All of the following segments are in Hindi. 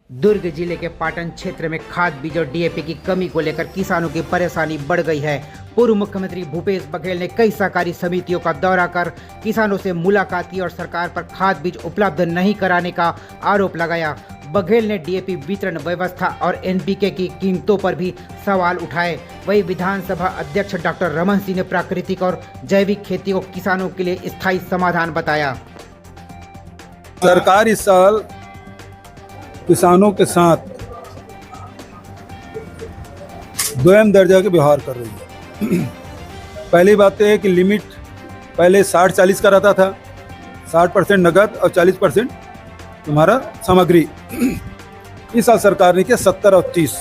दुर्ग जिले के पाटन क्षेत्र में खाद बीज और डीएपी की कमी को लेकर किसानों की परेशानी बढ़ गई है। पूर्व मुख्यमंत्री भूपेश बघेल ने कई सहकारी समितियों का दौरा कर किसानों से मुलाकात की और सरकार पर खाद बीज उपलब्ध नहीं कराने का आरोप लगाया। बघेल ने डीएपी वितरण व्यवस्था और एनपीके की कीमतों पर भी सवाल उठाए। वहीं विधानसभा अध्यक्ष डॉक्टर रमन सिंह ने प्राकृतिक और जैविक खेती को किसानों के लिए स्थायी समाधान बताया। सरकार इस साल किसानों के साथ द्वयम दर्जा के व्यवहार कर रही है। पहली बात है कि लिमिट पहले 60-40 का रहता था, 60% नगद और 40% तुम्हारा सामग्री। इस साल सरकार ने किया 70 और 30।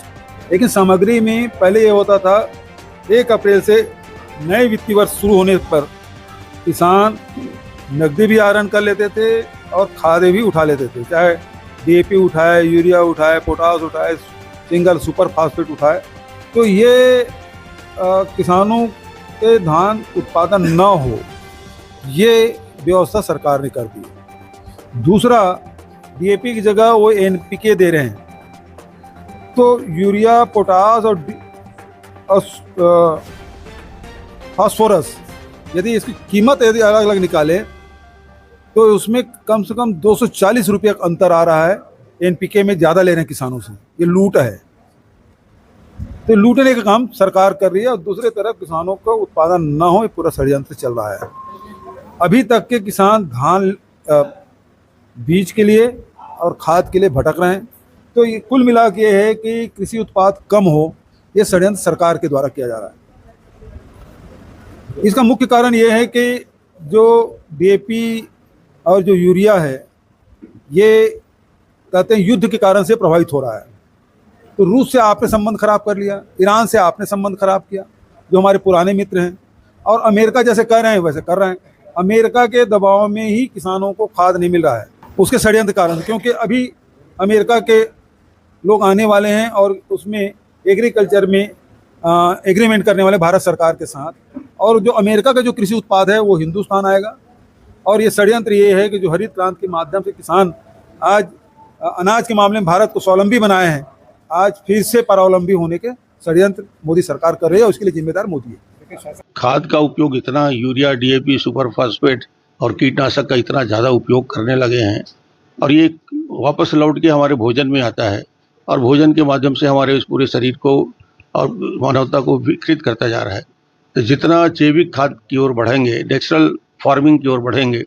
लेकिन सामग्री में पहले ये होता था 1 अप्रैल से नए वित्तीय वर्ष शुरू होने पर किसान नकदी भी आहरण कर लेते थे और खादें भी उठा लेते थे, चाहे डीएपी उठाए, यूरिया उठाए, पोटास उठाए, सिंगल सुपर फास्फेट उठाए। तो ये किसानों के धान उत्पादन न हो, ये व्यवस्था सरकार ने कर दी। दूसरा, डीएपी की जगह वो एनपीके दे रहे हैं, तो यूरिया, पोटास और फास्फोरस यदि इसकी कीमत यदि अलग अलग निकाले तो उसमें कम से कम 240 रुपये का अंतर आ रहा है। एनपीके में ज़्यादा ले रहे हैं किसानों से, ये लूट है। तो लूटने का काम सरकार कर रही है और दूसरी तरफ किसानों का उत्पादन न हो, ये पूरा षड्यंत्र चल रहा है। अभी तक के किसान धान बीज के लिए और खाद के लिए भटक रहे हैं। तो ये कुल मिला के ये है कि कृषि उत्पाद कम हो, ये षड्यंत्र सरकार के द्वारा किया जा रहा है। इसका मुख्य कारण ये है कि जो डीएपी और जो यूरिया है, ये कहते हैं युद्ध के कारण से प्रभावित हो रहा है। तो रूस से आपने संबंध खराब कर लिया, ईरान से आपने संबंध खराब किया, जो हमारे पुराने मित्र हैं, और अमेरिका जैसे कर रहे हैं वैसे कर रहे हैं। अमेरिका के दबाव में ही किसानों को खाद नहीं मिल रहा है, उसके षड्यंत्र कारण, क्योंकि अभी अमेरिका के लोग आने वाले हैं और उसमें एग्रीकल्चर में एग्रीमेंट करने वाले भारत सरकार के साथ, और जो अमेरिका का जो कृषि उत्पाद है वो हिंदुस्तान आएगा। और ये षड्यंत्र ये है कि जो हरित क्रांति के माध्यम से किसान आज अनाज के मामले में भारत को स्वावलंबी बनाए हैं, आज फिर से परावलंबी होने के षड्यंत्र मोदी सरकार कर रही है, उसके लिए जिम्मेदार मोदी है। खाद का उपयोग इतना, यूरिया, डीएपी, सुपर फास्फेट और कीटनाशक का इतना ज़्यादा उपयोग करने लगे हैं, और ये वापस लौट के हमारे भोजन में आता है और भोजन के माध्यम से हमारे इस पूरे शरीर को और मानवता को विकृत करता जा रहा है। तो जितना जैविक खाद की ओर बढ़ेंगे, नेचुरल फार्मिंग की ओर बढ़ेंगे,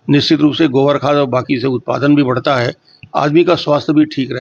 निश्चित रूप से गोबर खाद और बाकी से उत्पादन भी बढ़ता है, आदमी का स्वास्थ्य भी ठीक रहे।